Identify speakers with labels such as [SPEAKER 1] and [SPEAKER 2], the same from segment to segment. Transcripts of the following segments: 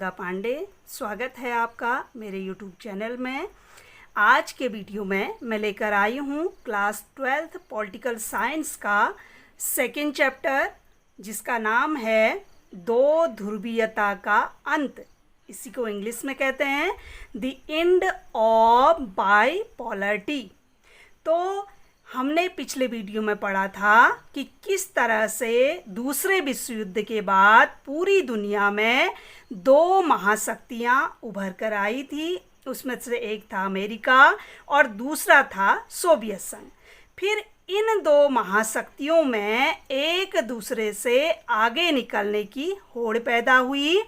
[SPEAKER 1] गंगा पांडे। स्वागत है आपका मेरे YouTube चैनल में। आज के वीडियो में मैं लेकर आई हूँ क्लास 12th पॉलिटिकल साइंस का सेकंड चैप्टर, जिसका नाम है दो ध्रुवीयता का अंत। इसी को इंग्लिश में कहते हैं द एंड ऑफ बाइपोलरिटी। तो हमने पिछले वीडियो में पढ़ा था कि किस तरह से दूसरे विश्व युद्ध के बाद पूरी दुनिया में दो महाशक्तियां उभर कर आई थी। उसमें से एक था अमेरिका और दूसरा था सोवियत संघ। फिर इन दो महाशक्तियों में एक दूसरे से आगे निकलने की होड़ पैदा हुई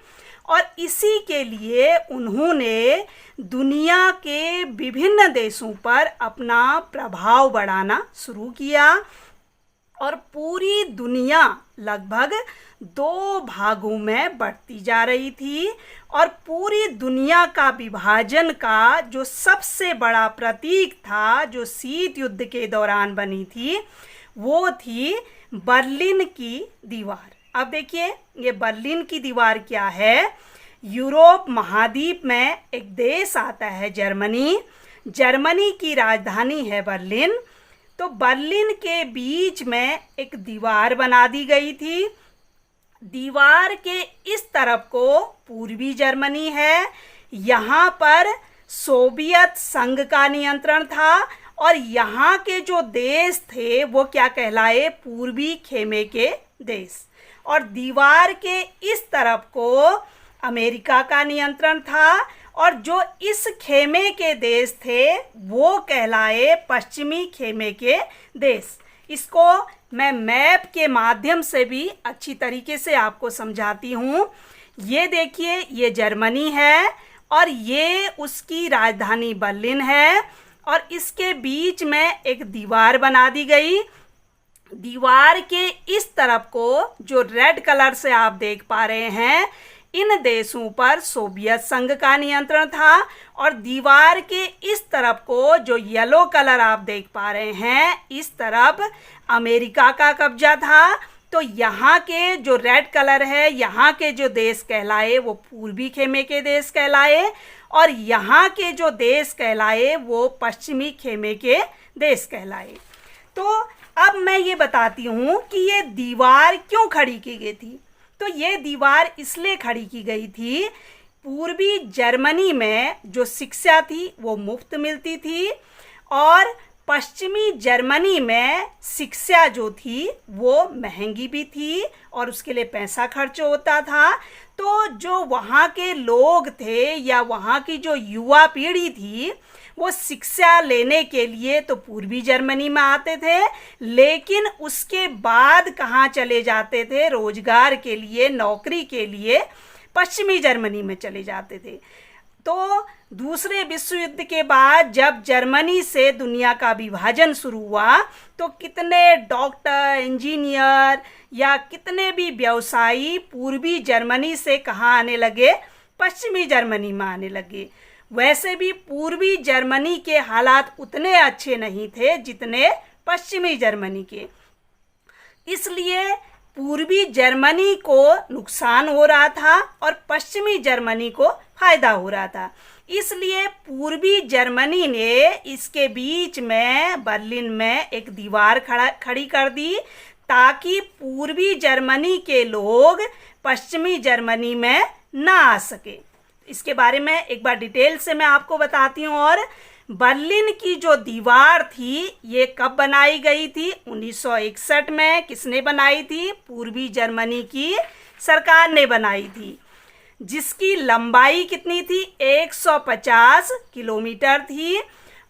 [SPEAKER 1] और इसी के लिए उन्होंने दुनिया के विभिन्न देशों पर अपना प्रभाव बढ़ाना शुरू किया और पूरी दुनिया लगभग दो भागों में बढ़ती जा रही थी। और पूरी दुनिया का विभाजन का जो सबसे बड़ा प्रतीक था, जो शीत युद्ध के दौरान बनी थी, वो थी बर्लिन की दीवार। अब देखिए, ये बर्लिन की दीवार क्या है। यूरोप महाद्वीप में एक देश आता है जर्मनी। जर्मनी की राजधानी है बर्लिन। तो बर्लिन के बीच में एक दीवार बना दी गई थी। दीवार के इस तरफ को पूर्वी जर्मनी है, यहाँ पर सोवियत संघ का नियंत्रण था और यहाँ के जो देश थे वो क्या कहलाए, पूर्वी खेमे के देश। और दीवार के इस तरफ को अमेरिका का नियंत्रण था और जो इस खेमे के देश थे वो कहलाए पश्चिमी खेमे के देश। इसको मैं मैप के माध्यम से भी अच्छी तरीके से आपको समझाती हूँ। ये देखिए, ये जर्मनी है और ये उसकी राजधानी बर्लिन है और इसके बीच में एक दीवार बना दी गई। दीवार के इस तरफ को जो रेड कलर से आप देख पा रहे हैं, इन देशों पर सोवियत संघ का नियंत्रण था और दीवार के इस तरफ को जो येलो कलर आप देख पा रहे हैं, इस तरफ अमेरिका का कब्जा था। तो यहाँ के जो रेड कलर है, यहाँ के जो देश कहलाए वो पूर्वी खेमे के देश कहलाए और यहाँ के जो देश कहलाए वो पश्चिमी खेमे के देश कहलाए। तो अब मैं ये बताती हूँ कि ये दीवार क्यों खड़ी की गई थी। तो ये दीवार इसलिए खड़ी की गई थी, पूर्वी जर्मनी में जो शिक्षा थी वो मुफ्त मिलती थी और पश्चिमी जर्मनी में शिक्षा जो थी वो महंगी भी थी और उसके लिए पैसा खर्च होता था। तो जो वहाँ के लोग थे या वहाँ की जो युवा पीढ़ी थी वो शिक्षा लेने के लिए तो पूर्वी जर्मनी में आते थे, लेकिन उसके बाद कहाँ चले जाते थे, रोजगार के लिए, नौकरी के लिए पश्चिमी जर्मनी में चले जाते थे। तो दूसरे विश्व युद्ध के बाद जब जर्मनी से दुनिया का विभाजन शुरू हुआ तो कितने डॉक्टर, इंजीनियर या कितने भी व्यवसायी पूर्वी जर्मनी से कहाँ आने लगे, पश्चिमी जर्मनी में आने लगे। वैसे भी पूर्वी जर्मनी के हालात उतने अच्छे नहीं थे जितने पश्चिमी जर्मनी के, इसलिए पूर्वी जर्मनी को नुकसान हो रहा था और पश्चिमी जर्मनी को फायदा हो रहा था। इसलिए पूर्वी जर्मनी ने इसके बीच में बर्लिन में एक दीवार खड़ी कर दी ताकि पूर्वी जर्मनी के लोग पश्चिमी जर्मनी में ना आ सके। इसके बारे में एक बार डिटेल से मैं आपको बताती हूँ। और बर्लिन की जो दीवार थी ये कब बनाई गई थी, 1961 में। किसने बनाई थी, पूर्वी जर्मनी की सरकार ने बनाई थी, जिसकी लंबाई कितनी थी, 150 किलोमीटर थी।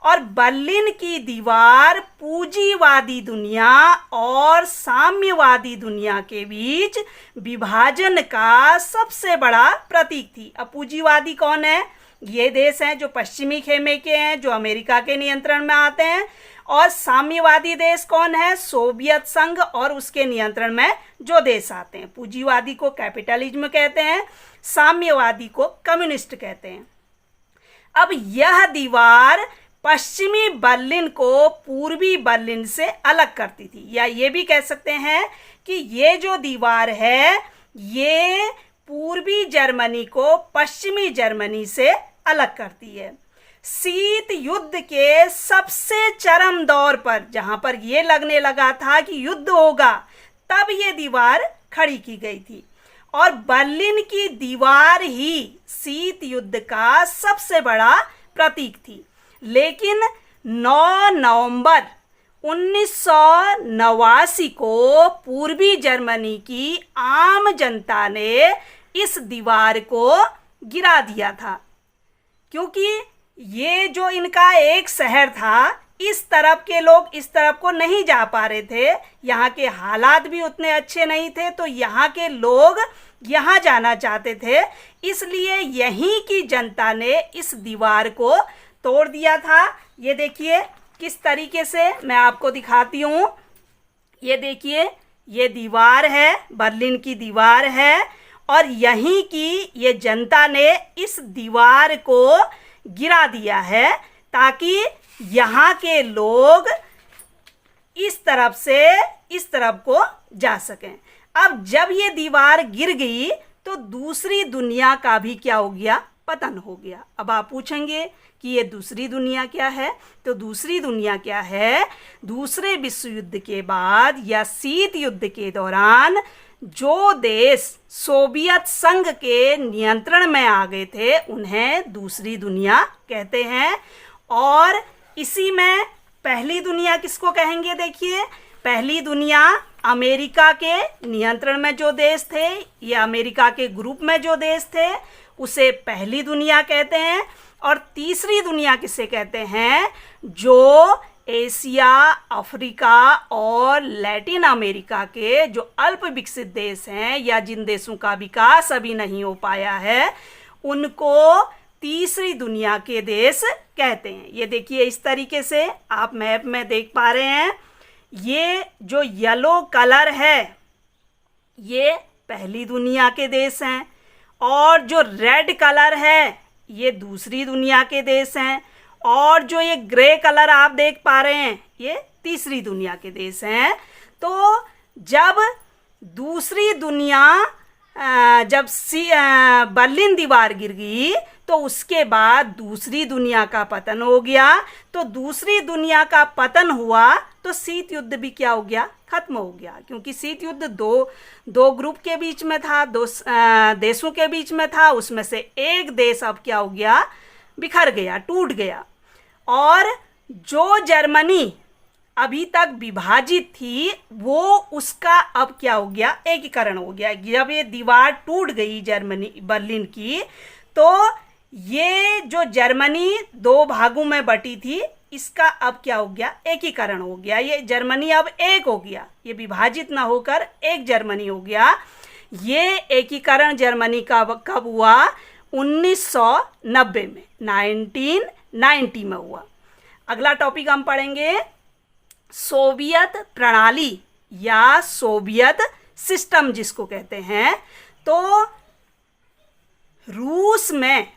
[SPEAKER 1] और बर्लिन की दीवार पूंजीवादी दुनिया और साम्यवादी दुनिया के बीच विभाजन का सबसे बड़ा प्रतीक थी। अब पूंजीवादी कौन है, ये देश हैं जो पश्चिमी खेमे के हैं, जो अमेरिका के नियंत्रण में आते हैं। और साम्यवादी देश कौन है, सोवियत संघ और उसके नियंत्रण में जो देश आते हैं। पूंजीवादी को कैपिटलिज्म कहते हैं, साम्यवादी को कम्युनिस्ट कहते हैं। अब यह दीवार पश्चिमी बर्लिन को पूर्वी बर्लिन से अलग करती थी, या ये भी कह सकते हैं कि ये जो दीवार है ये पूर्वी जर्मनी को पश्चिमी जर्मनी से अलग करती है। शीत युद्ध के सबसे चरम दौर पर, जहां पर यह लगने लगा था कि युद्ध होगा, तब ये दीवार खड़ी की गई थी और बर्लिन की दीवार ही शीत युद्ध का सबसे बड़ा प्रतीक थी। लेकिन 9 नवंबर 1989 को पूर्वी जर्मनी की आम जनता ने इस दीवार को गिरा दिया था, क्योंकि ये जो इनका एक शहर था, इस तरफ के लोग इस तरफ को नहीं जा पा रहे थे, यहाँ के हालात भी उतने अच्छे नहीं थे, तो यहाँ के लोग यहाँ जाना चाहते थे, इसलिए यहीं की जनता ने इस दीवार को तोड़ दिया था। ये देखिए किस तरीके से, मैं आपको दिखाती हूँ। ये देखिए, ये दीवार है, बर्लिन की दीवार है, और यहीं की ये जनता ने इस दीवार को गिरा दिया है ताकि यहाँ के लोग इस तरफ से इस तरफ को जा सकें। अब जब ये दीवार गिर गई तो दूसरी दुनिया का भी क्या हो गया, पतन हो गया। अब आप पूछेंगे कि ये दूसरी दुनिया क्या है, तो दूसरी दुनिया क्या है, दूसरे विश्व युद्ध के बाद या शीत युद्ध के दौरान जो देश सोवियत संघ के नियंत्रण में आ गए थे, उन्हें दूसरी दुनिया कहते हैं। और इसी में पहली दुनिया किसको कहेंगे, देखिए पहली दुनिया अमेरिका के नियंत्रण में जो देश थे, ये अमेरिका के ग्रुप में जो देश थे, उसे पहली दुनिया कहते हैं। और तीसरी दुनिया किसे कहते हैं, जो एशिया, अफ्रीका और लैटिन अमेरिका के जो अल्प विकसित देश हैं या जिन देशों का विकास अभी नहीं हो पाया है, उनको तीसरी दुनिया के देश कहते हैं। ये देखिए इस तरीके से आप मैप में देख पा रहे हैं, ये जो येलो कलर है ये पहली दुनिया के देश हैं, और जो रेड कलर है ये दूसरी दुनिया के देश हैं, और जो ये ग्रे कलर आप देख पा रहे हैं ये तीसरी दुनिया के देश हैं। तो जब दूसरी दुनिया जब बर्लिन दीवार गिर गई तो उसके बाद दूसरी दुनिया का पतन हो गया। तो दूसरी दुनिया का पतन हुआ तो शीत युद्ध भी क्या हो गया, खत्म हो गया, क्योंकि शीत युद्ध दो ग्रुप के बीच में था, दो देशों के बीच में था, उसमें से एक देश अब क्या हो गया, बिखर गया, टूट गया। और जो जर्मनी अभी तक विभाजित थी वो उसका अब क्या हो गया, एकीकरण हो गया। जब ये दीवार टूट गई जर्मनी बर्लिन की, तो ये जो जर्मनी दो भागों में बटी थी, इसका अब क्या हो गया, एकीकरण हो गया। ये जर्मनी अब एक हो गया, ये विभाजित ना होकर एक जर्मनी हो गया। ये एकीकरण जर्मनी का कब हुआ, 1990 में, 1990 में हुआ। अगला टॉपिक हम पढ़ेंगे सोवियत प्रणाली या सोवियत सिस्टम जिसको कहते हैं। तो रूस में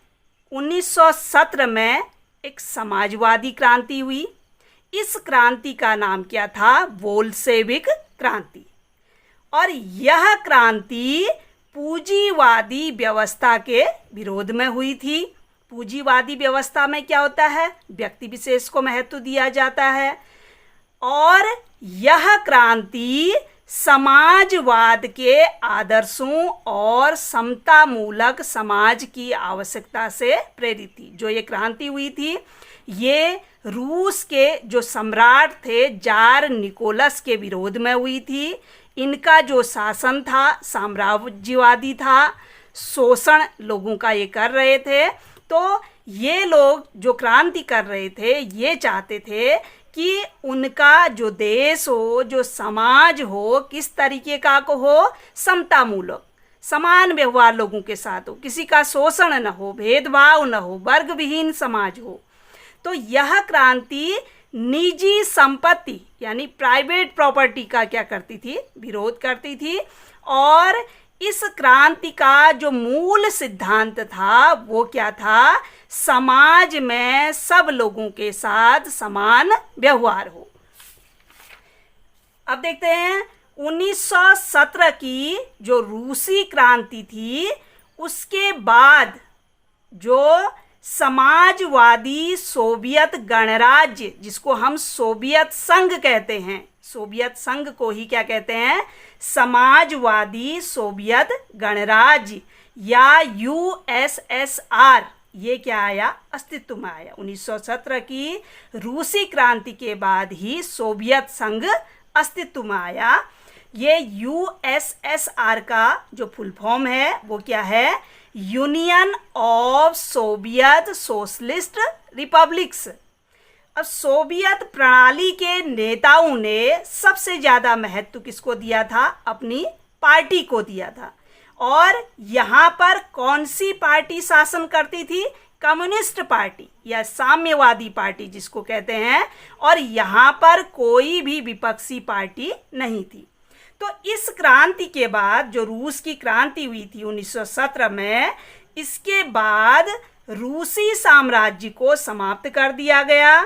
[SPEAKER 1] 1917 में एक समाजवादी क्रांति हुई। इस क्रांति का नाम क्या था, बोल्शेविक क्रांति। और यह क्रांति पूंजीवादी व्यवस्था के विरोध में हुई थी। पूंजीवादी व्यवस्था में क्या होता है, व्यक्ति विशेष को महत्व दिया जाता है, और यह क्रांति समाजवाद के आदर्शों और समतामूलक समाज की आवश्यकता से प्रेरित थी। जो ये क्रांति हुई थी, ये रूस के जो सम्राट थे जार निकोलस के विरोध में हुई थी। इनका जो शासन था साम्राज्यवादी था, शोषण लोगों का ये कर रहे थे। तो ये लोग जो क्रांति कर रहे थे, ये चाहते थे कि उनका जो देश हो, जो समाज हो, किस तरीके का को हो, समतामूलक, समान व्यवहार लोगों के साथ हो, किसी का शोषण न हो, भेदभाव न हो, वर्ग विहीन समाज हो। तो यह क्रांति निजी संपत्ति यानी प्राइवेट प्रॉपर्टी का क्या करती थी, विरोध करती थी। और इस क्रांति का जो मूल सिद्धांत था वो क्या था, समाज में सब लोगों के साथ समान व्यवहार हो। अब देखते हैं 1917 की जो रूसी क्रांति थी उसके बाद जो समाजवादी सोवियत गणराज्य, जिसको हम सोवियत संघ कहते हैं, सोवियत संघ को ही क्या कहते हैं, समाजवादी सोवियत गणराज्य या यूएसएसआर, ये क्या आया, अस्तित्व में आया। 1917 की रूसी क्रांति के बाद ही सोवियत संघ अस्तित्व में आया। ये यूएसएसआर का जो फुल फॉर्म है वो क्या है, union of Soviet socialist republics. अब सोवियत प्रणाली के नेताओं ने सबसे ज़्यादा महत्व किसको दिया था, अपनी पार्टी को दिया था। और यहाँ पर कौन सी पार्टी शासन करती थी, कम्युनिस्ट पार्टी या साम्यवादी पार्टी जिसको कहते हैं, और यहाँ पर कोई भी विपक्षी पार्टी नहीं थी। तो इस क्रांति के बाद जो रूस की क्रांति हुई थी 1917 में, इसके बाद रूसी साम्राज्य को समाप्त कर दिया गया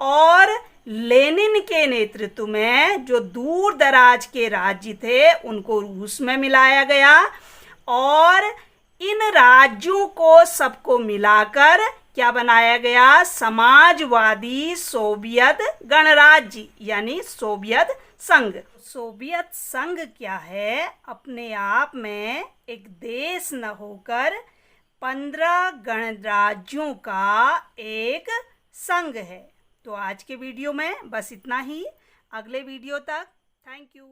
[SPEAKER 1] और लेनिन के नेतृत्व में जो दूर दराज के राज्य थे उनको रूस में मिलाया गया और इन राज्यों को सबको मिलाकर क्या बनाया गया, समाजवादी सोवियत गणराज्य यानी सोवियत संघ। सोवियत संघ क्या है, अपने आप में एक देश न होकर 15 गणराज्यों का एक संघ है। तो आज के वीडियो में बस इतना ही। अगले वीडियो तक थैंक यू।